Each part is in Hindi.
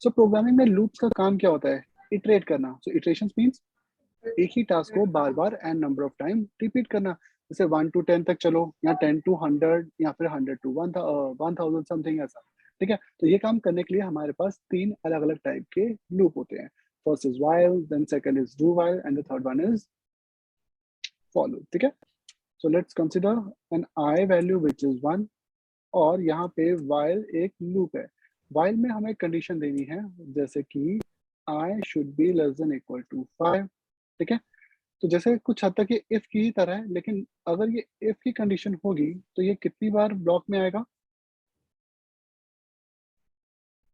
सो प्रोग्रामिंग में लूप्स का काम क्या होता है? इटरेट करना. सो इटरेशंस मींस एक ही टास्क को बार बार n number of time repeat करना. जैसे 1 to 10 तक चलो, या 10 to 100, या फिर 100 to 1000 समथिंग ऐसा. ठीक है, तो ये काम करने के लिए हमारे पास 3 अलग अलग टाइप के लूप होते हैं. First is while, then second is do while, and the third one is follow. ठीक है, so let's consider an I value which is 1, और यहाँ पे while एक लूप है. while में हमें कंडीशन देनी है, जैसे कि I should be less than equal to 5. ठीक है, तो जैसे कुछ हद तक ये इफ की ही तरह है, लेकिन अगर ये इफ की कंडीशन होगी तो ये कितनी बार ब्लॉक में आएगा?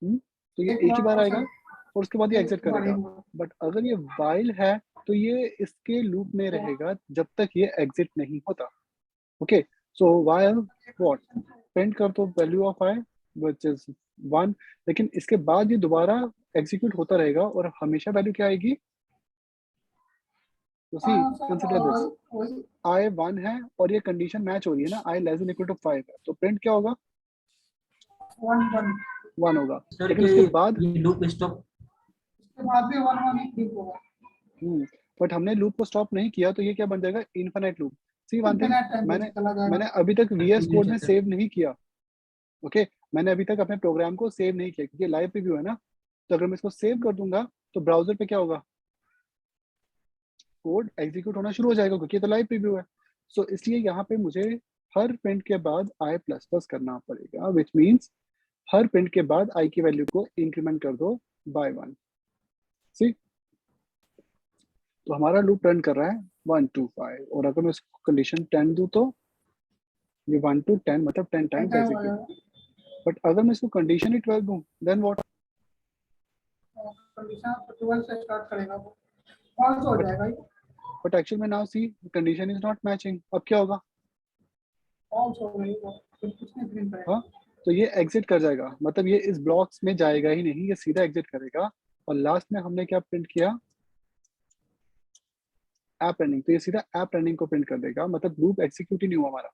तो ये एक ही बार आएगा और उसके बाद ये एग्जिट करेगा. बट अगर ये वाइल है तो ये इसके लूप में रहेगा जब तक ये एग्जिट नहीं होता. Okay, so while what, print कर दो value of I which is 1, लेकिन इसके बाद ये दोबारा एग्जीक्यूट होता रहेगा और हमेशा वैल्यू क्या आएगी? तो सी कंसीडर दिस, आई 1 है और ये कंडीशन मैच हो रही है ना, आई लेस देन इक्वल टू 5 है, तो प्रिंट क्या होगा? 1 होगा. लेकिन उसके बाद लूप स्टॉप, उसके बाद भी 1 होगा. बट हमने लूप को स्टॉप नहीं किया, तो ये क्या बन जाएगा? Infinite loop. See one thing, मैंने अभी तक VS कोड में सेव नहीं किया. ओके, मैंने अभी तक अपने प्रोग्राम को सेव नहीं किया क्योंकि लाइव प्रीव्यू है ना. तो अगर मैं इसको सेव कर दूंगा तो ब्राउजर पे क्या होगा? कोड एग्जीक्यूट होना शुरू हो जाएगा क्योंकि ये तो लाइव प्रीव्यू है. सो इसलिए यहाँ पे मुझे हर प्रिंट के बाद आई प्लस प्लस करना पड़ेगा, विच मीन्स हर प्रिंट के बाद आई की वैल्यू को इंक्रीमेंट कर दो बाय 1. सी, तो हमारा लूप रन कर रहा है 1 to 5, और अगर मैं इसको कंडीशन 10 दूं तो ये 1 to 10 मतलब 10 टाइम्स एग्जीक्यूट. बट अगर मैं इसको कंडीशन ही 12 दूं, देन व्हाट? कंडीशन 12 से स्टार्ट करेगा वो फॉल्स हो जाएगा. बट एक्चुअली में now see condition is not matching. अब क्या होगा? फॉल्स हो गई वो, फिर कुछ नहीं प्रिंट करेगा. हाँ, तो ये एग्जिट कर जाएगा, मतलब ये इस ब्लॉक्स में जाएगा ही नहीं, ये सीधा एग्जिट करेगा. और लास्ट में हमने क्या प्रिंट किया? App running. तो ये सीधा ऐप रनिंग को प्रिंट कर देगा, मतलब लूप एग्जीक्यूट ही नहीं हुआ हमारा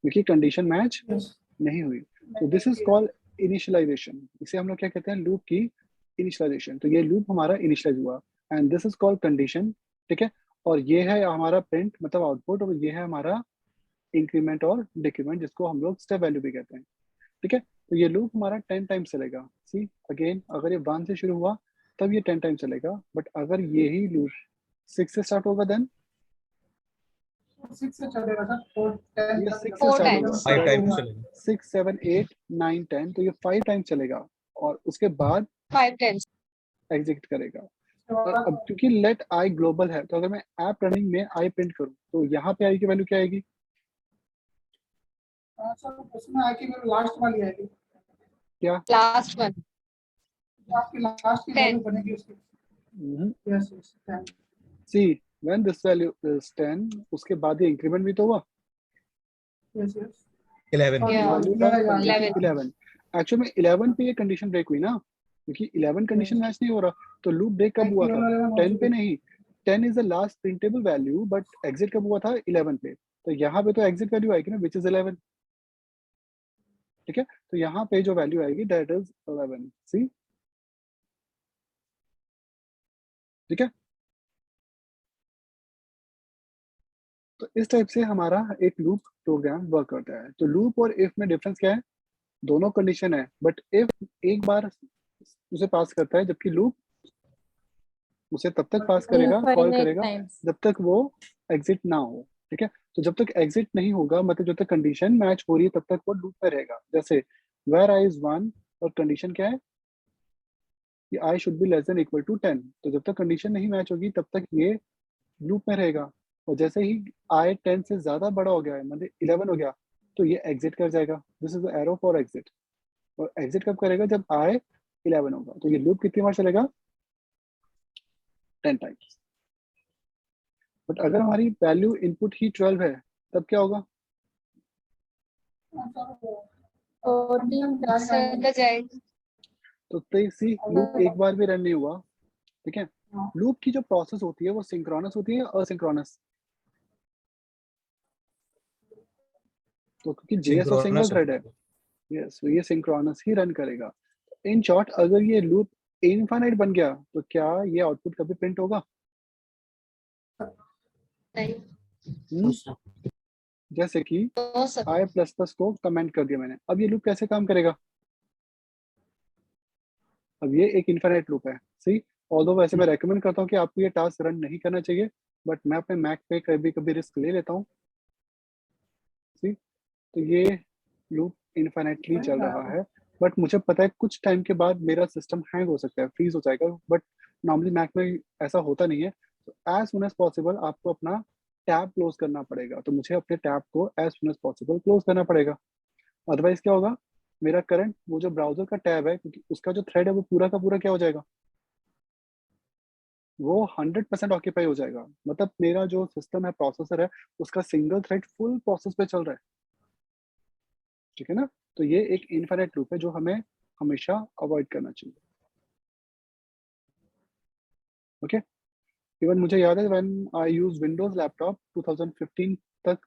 क्योंकि कंडीशन मैच नहीं हुई. तो दिस इज कॉल्ड इनिशियलाइजेशन. इसे हम लोग क्या कहते हैं? लूप की इनिशियलाइजेशन. तो ये लूप हमारा इनिशियलाइज हुआ and this is called condition. ठीक है, और ये है हमारा प्रिंट मतलब आउटपुट, और ये है हमारा इंक्रीमेंट और डिक्रीमेंट, जिसको हम लोग स्टेप वैल्यू भी कहते हैं. ठीक है, तो ये लूप हमारा 10 टाइम्स चलेगा. सी अगेन, अगर ये 1 से शुरू हुआ तब ये 10 टाइम्स चलेगा, बट अगर ये ही लूप 6 से स्टार्ट होगा देन 6 से चलेगा सर. 4 10 ये तक 6 से स्टार्ट होगा, 5 टाइम्स चलेगा. 6 7 8 9 10, तो ये 5 टाइम्स चलेगा और उसके बाद 5 times. एग्जिट करेगा. और अब क्योंकि लेट आई ग्लोबल है, तो अगर मैं ऐप रनिंग में आई प्रिंट करूं तो यहाँ पे आई की वैल्यू क्या आएगी? सर उसमें आई की वैल्यू लास्ट वाली आएगी. क्या? Last one. आपकी लास्ट की वैल्यू बनेगी उसकी. Yes yes 10. See when this value is 10, उसके बाद ये इंक्रीमेंट भी तो हुआ. Yes yes 11. Yeah. वैल्यू था 11. 11. एक्चुअली में 11 पे ये कंडीशन ब्रेक हुई ना, क्योंकि 11 कंडीशन मैच नहीं हो रहा. तो लूप ब्रेक कब हुआ था? 10 पे नहीं. 10 is the last printable value, but exit कब हुआ था? 11 पे. तो यहाँ पे तो एग्जिट वैल्यू आएगी ना, विच इज 11. ठीक है, तो यहाँ पे जो वैल्यू आएगी दैट इज 11. सी, ठीक है. तो इस टाइप से हमारा एक लूप प्रोग्राम वर्क करता है. तो लूप और इफ में डिफरेंस क्या है? दोनों कंडीशन है, बट इफ एक बार उसे पास करता है, जबकि लूप उसे तब तक पास करेगा, कॉल करेगा जब तक वो एग्जिट ना हो. ठीक है, तो जब तक एग्जिट नहीं होगा, मतलब जब तक कंडीशन मैच हो रही है, तब तक वो लूप में रहेगा. जैसे वेयर आई इज 1 और कंडीशन क्या है कि I should be less than equal to 10, तो जब तक कंडीशन नहीं मैच होगी तब तक ये लूप में रहेगा. और जैसे ही आई 10 से ज्यादा बड़ा हो गया है, मतलब 11 हो गया, तो ये एग्जिट कर जाएगा. This is arrow for exit. और एग्जिट कब करेगा? जब आई 11 होगा. तो ये लूप कितनी बार चलेगा? 10 टाइम्स. बट अगर हमारी वैल्यू इनपुट ही 12 है, तब क्या होगा? तो सी लूप एक बार भी रन नहीं हुआ. ठीक है, लूप की जो प्रोसेस होती है वो सिंक्रोनस होती है असिंक्रोनस. तो क्योंकि जेएस और सिंगल थ्रेड है, यस, तो ये सिंक्रोनस ही रन करेगा. इन शॉर्ट अगर ये लूप इनफाइनाइट बन गया तो क्या ये आउटपुट कभी प्रिंट होगा? नहीं। जैसे कि हो सकता आई प्लस प्लस को कमेंट कर दिया मैंने, अब ये लूप कैसे काम करेगा? अब ये एक इनफाइनाइट लूप है, सही। ऑल्दो वैसे मैं रेकमेंड करता हूँ कि आपको ये टास्क रन नहीं करना चाहिए, बट मैं अपने मैक पे कभी कभी रिस्क ले लेता हूँ, सी। तो ये लूप इनफाइनाइटली चल रहा है, बट मुझे पता है कुछ टाइम के बाद मेरा सिस्टम हैंग हो सकता है, फ्रीज हो जाएगा, बट नॉर्मली मैक में ऐसा होता नहीं है। तो एज सुन एज पॉसिबल आपको अपना टैब क्लोज करना पड़ेगा, तो मुझे अपने टैब को as soon as possible close करना पड़ेगा। अदरवाइज क्या होगा, मेरा करंट वो जो ब्राउजर का टैब है, क्योंकि उसका जो थ्रेड है वो पूरा का पूरा क्या हो जाएगा, वो 100% ऑक्यूपाई हो जाएगा। मतलब मेरा जो सिस्टम है, प्रोसेसर है, उसका सिंगल थ्रेड फुल प्रोसेस पे चल रहा है, ठीक है ना। तो ये एक इनफाइनाइट लूप है जो हमें हमेशा अवॉइड करना चाहिए। ओके। इवन मुझे याद है when I use Windows laptop 2015 तक,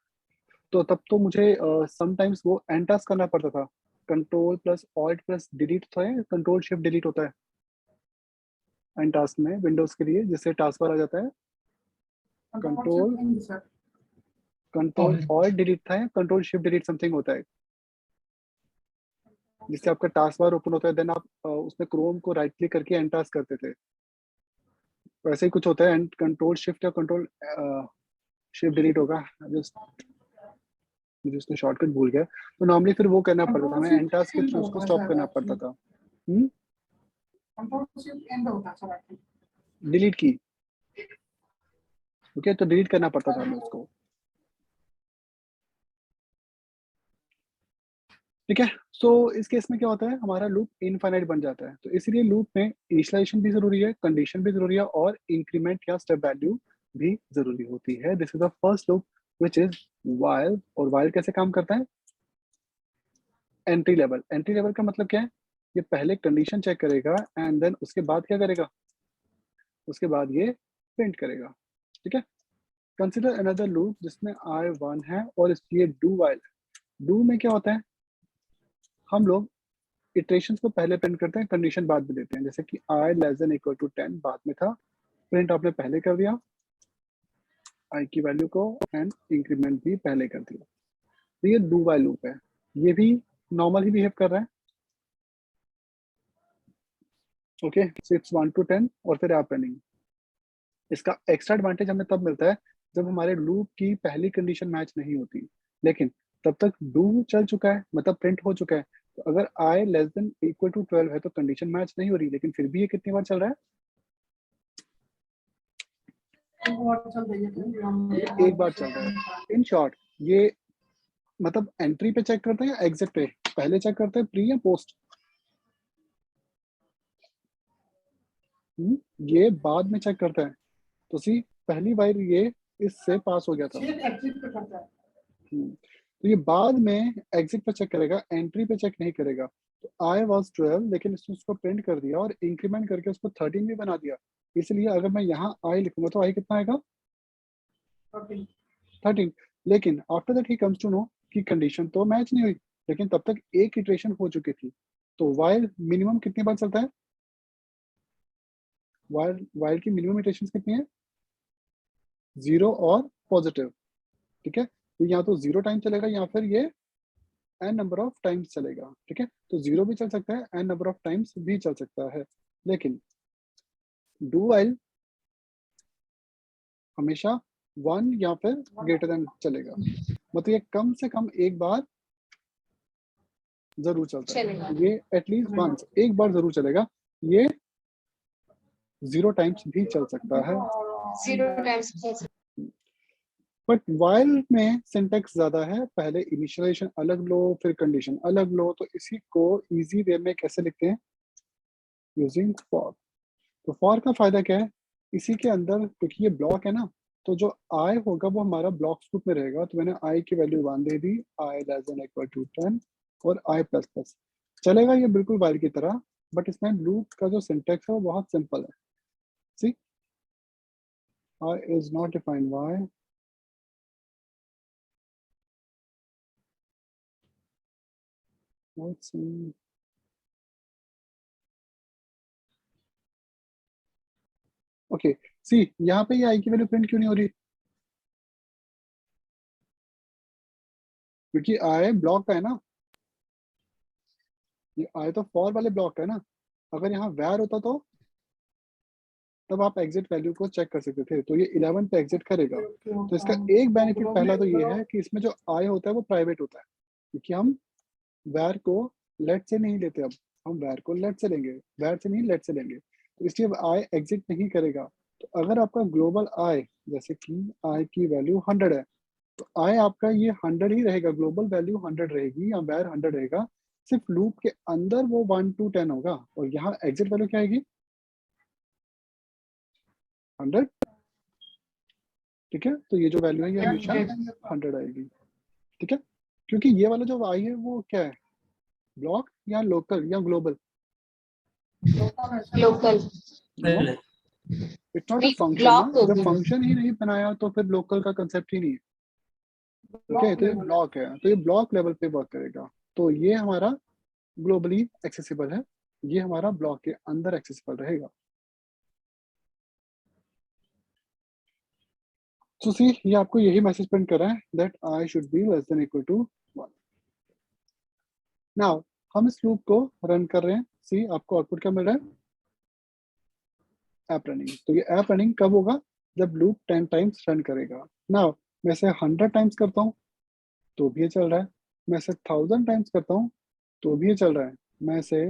तो तब तो मुझे समटाइम्स वो एंटास करना पड़ता था, control plus alt plus delete था, कंट्रोल शिफ्ट डिलीट होता है एंटास में विंडोज के लिए, जिससे टास्क बार आ जाता है। कंट्रोल ऑल्ट डिलीट था, कंट्रोल शिफ्ट डिलीट समथिंग होता है, जिससे आपका टास्क बार ओपन होता है, देन आप उसमें क्रोम को राइट क्लिक करके एंड टास्क करते थे। वैसे ही कुछ होता है, एंड कंट्रोल शिफ्ट या कंट्रोल शिफ्ट डिलीट होगा, जस्ट मुझे उसका शॉर्टकट भूल गया। तो नॉर्मली फिर वो करना पड़ता था, हमें एंड टास्क के थ्रू उसको स्टॉप करना पड़ता था। डिलीट की, ओके, तो डिलीट करना पड़ता था हमें उसको, ठीक है। सो इस केस में क्या होता है, हमारा लूप इनफाइनाइट बन जाता है। तो इसीलिए लूप में इनिशियलाइजेशन भी जरूरी है, कंडीशन भी जरूरी है, और इंक्रीमेंट या स्टेप वैल्यू भी जरूरी होती है। This is the first loop which is while. और वाइल कैसे काम करता है? Entry level. एंट्री लेवल का मतलब क्या है, ये पहले कंडीशन चेक करेगा एंड देन उसके बाद क्या करेगा, उसके बाद ये प्रिंट करेगा, ठीक है। कंसिडर अनदर लूप जिसमें आई वन है और ये डू वाइल। डू में क्या होता है, हम लोग इटरेशंस को पहले प्रिंट करते हैं, कंडीशन बाद में देते हैं। जैसे कि आई लेस देन इक्वल टू 10 बाद में था, प्रिंट आपने पहले कर दिया आई की वैल्यू को, एंड इंक्रीमेंट भी पहले कर दिया। तो ये डू वाइल लूप है, ये भी नॉर्मल ही बिहेव कर रहा है, ओके। सो इट्स 1 to 10 और फिर आप रनिंग। इसका एक्स्ट्रा एडवांटेज हमें तब मिलता है जब हमारे लूप की पहली कंडीशन मैच नहीं होती, लेकिन तब तक डू चल चुका है, मतलब प्रिंट हो चुका है। तो अगर आई लेस देन इक्वल टू 12 है तो कंडीशन मैच नहीं हो रही, लेकिन फिर भी ये कितनी बार चल रहा है, ये एक बार चल रहा है। इन शॉर्ट ये मतलब एंट्री पे चेक करते हैं या एग्जिट पे पहले चेक करते हैं, प्री या पोस्ट? ये बाद में चेक करता है। तो सी पहली बार ये इससे पास हो गया था, तो ये बाद में एग्जिट पे चेक करेगा, एंट्री पे चेक नहीं करेगा। तो आई वॉज 12, लेकिन इसने उसको प्रिंट कर दिया और इंक्रीमेंट करके उसको 13 भी बना दिया। इसलिए अगर मैं यहाँ आई लिखूंगा तो आई कितना आएगा, 13। लेकिन after that he comes to know कि कंडीशन तो मैच नहीं हुई, लेकिन तब तक एक इटरेशन हो चुकी थी। तो वाइल मिनिमम कितनी बार चलता है, वाइल वाइल की मिनिमम इटरेशन कितनी है, 0 और पॉजिटिव, ठीक है। तो या तो 0 टाइम चलेगा या फिर ये एन नंबर ऑफ टाइम्स चलेगा, ठीक है। तो 0 भी चल सकता है, एन नंबर ऑफ टाइम्स भी चल सकता है, लेकिन डू वाइल हमेशा 1 या फिर ग्रेटर देन चलेगा। मतलब ये कम से कम एक बार जरूर चलता है, ये एटलीस्ट वंस एक बार जरूर चलेगा। ये 0 टाइम्स भी चल सकता है, 0 टाइम्स। बट वाइल में सिंटेक्स ज्यादा है, पहले इनिशियलाइजेशन अलग लो फिर कंडीशन अलग लो। तो इसी को इजी वे में कैसे लिखते हैं, यूजिंग फॉर। तो फॉर का फायदा क्या है, इसी के अंदर क्योंकि ये ब्लॉक है ना, तो जो आई होगा वो हमारा ब्लॉक स्कूप में रहेगा। तो मैंने आई की वैल्यू 1 दे दी, I less than equal to 10 और आई प्लस प्लस चलेगा, ये बिल्कुल वाइल की तरह। बट इसमें लूप का जो सिंटेक्स है वो बहुत सिंपल है। See i is not defined y, let's see okay see यहाँ पे ये आई की वैल्यू प्रिंट क्यों नहीं हो रही? क्योंकि आई ब्लॉक का है ना, ये आई तो फॉर वाले ब्लॉक का है ना। अगर यहाँ वैर होता तो तब आप एग्जिट वैल्यू को चेक कर सकते थे, तो ये 11 पे एग्जिट करेगा। तो इसका एक बेनिफिट पहला तो ये है कि इसमें जो आई होता है वो प्राइवेट होता है, क्योंकि हम वैर को लेट से नहीं लेते, अब हम वैर को लेट से लेंगे, वैर से नहीं लेट से लेंगे, तो इसलिए आई एग्जिट नहीं करेगा। तो अगर आपका ग्लोबल आई, जैसे कि आई की वैल्यू 100 है, तो आई आपका ये 100 ही रहेगा, ग्लोबल वैल्यू 100 रहेगी या वैर 100 रहेगा, सिर्फ लूप के अंदर वो 1 to 10 होगा, और यहाँ एग्जिट वैल्यू क्या आएगी? 100। ठीक है, तो ये जो वैल्यू है ये हमेशा 100 आएगी। ठीक है, क्योंकि ये वाला जो आई है वो क्या है, ब्लॉक या लोकल या global? Local. It's not a function block ना, को जब भी फंक्शन ही नहीं बनाया तो फिर लोकल का कंसेप्ट ही नहीं है। ओके, तो ये ब्लॉक है, तो ये ब्लॉक लेवल पे वर्क करेगा। तो ये हमारा ग्लोबली एक्सेसिबल है, ये हमारा ब्लॉक के अंदर एक्सेसिबल रहेगा। तो सी ये आपको यही मैसेज प्रिंट कर रहा है that I should be less than equal to 1। Now हम इस लूप को रन कर रहे हैं, सी आपको आउटपुट क्या मिल रहा है? App running. तो ये ऐप रनिंग कब होगा? जब लूप 10 टाइम्स रन करेगा। नाउ मैं इसे 100 टाइम्स करता हूँ तो भी ये चल रहा है, मैं इसे 1000 टाइम्स करता हूँ तो भी ये चल रहा है, मैं इसे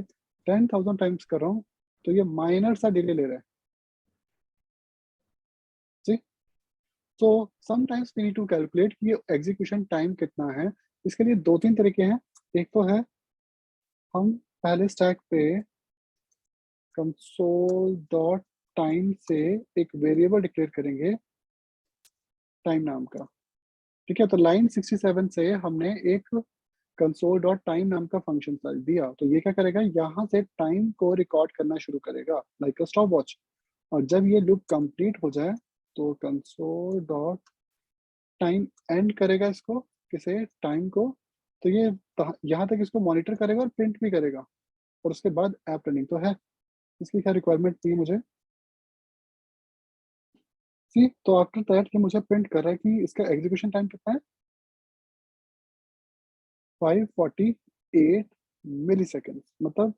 10,000 टाइम्स कर रहा हूँ तो ये माइनर सा डिले ले रहा है। ठीक, तो sometimes we need to calculate कि ये एग्जीक्यूशन टाइम कितना है। इसके लिए 2-3 तरीके हैं। एक तो है हम पहले स्टैक पे कंसोल डॉट टाइम से एक वेरिएबल डिक्लेयर करेंगे टाइम नाम का। ठीक है, तो लाइन 67 से हमने एक कंसोल डॉट टाइम नाम का फंक्शन दिया, तो ये क्या करेगा, यहाँ से टाइम को रिकॉर्ड करना शुरू करेगा लाइक अ स्टॉप वॉच। और जब ये लूप कंप्लीट हो जाए तो कंसोल डॉट टाइम एंड करेगा इसको, किसे, टाइम को। तो ये यहाँ तक इसको मॉनिटर करेगा और प्रिंट भी करेगा, और उसके बाद ऐप रनिंग तो है। इसकी क्या रिक्वायरमेंट थी मुझे, सी तो आफ्टर दैट ये मुझे प्रिंट कर रहा है कि इसका एग्जीक्यूशन टाइम कितना है, 548 मिली सेकेंड, मतलब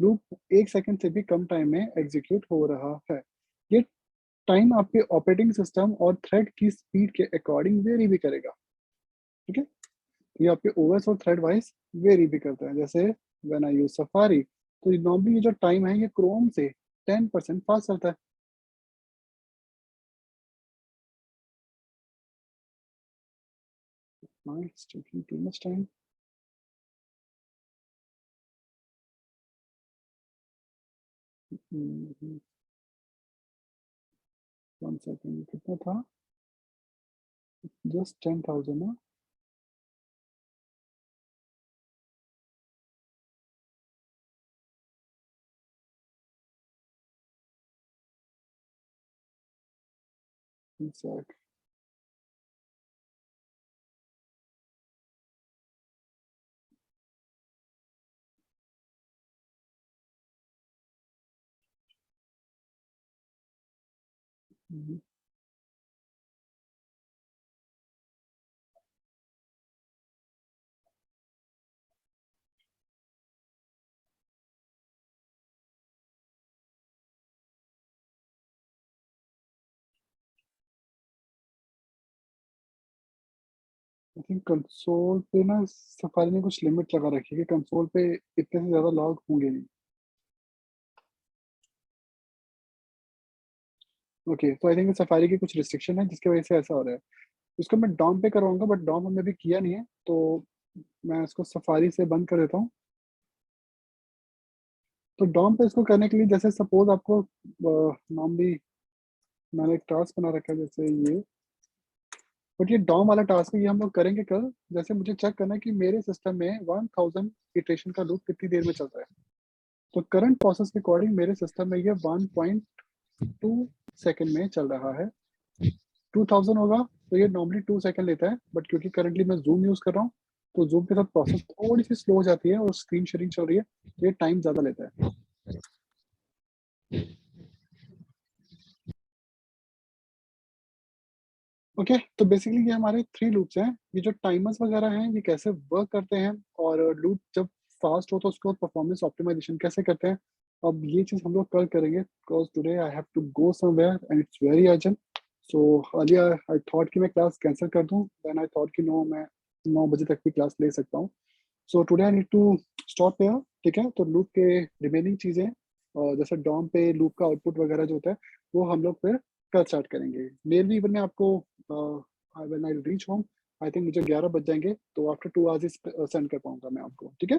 लूप 1 सेकेंड से भी कम टाइम में एग्जीक्यूट हो रहा है। ये टाइम आपके ऑपरेटिंग सिस्टम और थ्रेड की स्पीड के अकॉर्डिंग वेरी भी करेगा। ठीक है, ये आपके ओएस और थ्रेड वाइज वेरी भी करता है। जैसे व्हेन आई यूज सफारी, तो नॉर्मली ये जो टाइम है ये क्रोम से 10% फास्ट चलता है। It's taking too much time. One second, कितना था? Just 10,000 ना? One sec. I think console पे ना सफारी ने कुछ लिमिट लगा रखी है कि कंसोल पे इतने से ज्यादा लॉग होंगे नहीं। ओके, तो आई थिंक सफारी की कुछ रिस्ट्रिक्शन है जिसकी वजह से ऐसा हो रहा है। इसको मैं डॉम पे करवाऊंगा, बट डॉम हमने अभी किया नहीं है, तो मैं इसको सफारी से बंद कर देता हूँ। तो डॉम पे इसको करने के लिए, जैसे सपोज आपको नॉर्मली मैंने एक टास्क बना रखा है जैसे ये, बट ये डॉम वाला टास्क है, ये हम लोग करेंगे कल। जैसे मुझे चेक करना है कि मेरे सिस्टम में 1000 इटरेशन का लूप कितनी देर में चल रहा है। तो करंट प्रोसेस के अकॉर्डिंग मेरे सिस्टम में ये 1.2 सेकेंड में चल रहा है। 2000 होगा तो ये नॉर्मली 2 सेकेंड लेता है, बट क्योंकि करंटली मैं जूम यूज कर रहा हूँ तो जूम के साथ प्रोसेस थोड़ी सी स्लो हो जाती है और स्क्रीन शेयरिंग चल रही है, तो ये टाइम ज्यादा लेता है। ओके तो बेसिकली ये हमारे 3 लूप्स हैं। ये जो टाइमर्स वगैरह हैं ये कैसे वर्क करते हैं और लूप जब फास्ट हो तो उसको परफॉर्मेंस ऑप्टिमाइजेशन कैसे करते हैं, अब ये चीज़ हम लोग कल करेंगे because today I have to go somewhere and it's very urgent. So earlier I thought कि मैं क्लास कैंसिल कर दूं, देन आई थॉट कि नो, मैं 9 बजे तक भी क्लास ले सकता हूँ। So today I need to stop there. ठीक है, तो लूप के रिमेनिंग चीज़ें जैसे डॉम पे लूप का आउटपुट वगैरह जो होता है वो हम लोग फिर कल स्टार्ट करेंगे। मेल भी इवन मैं आपको when I reach home I think मुझे 11 बज जाएंगे, तो आफ्टर 2 आवर्स सेंड कर पाऊंगा मैं आपको। ठीक है।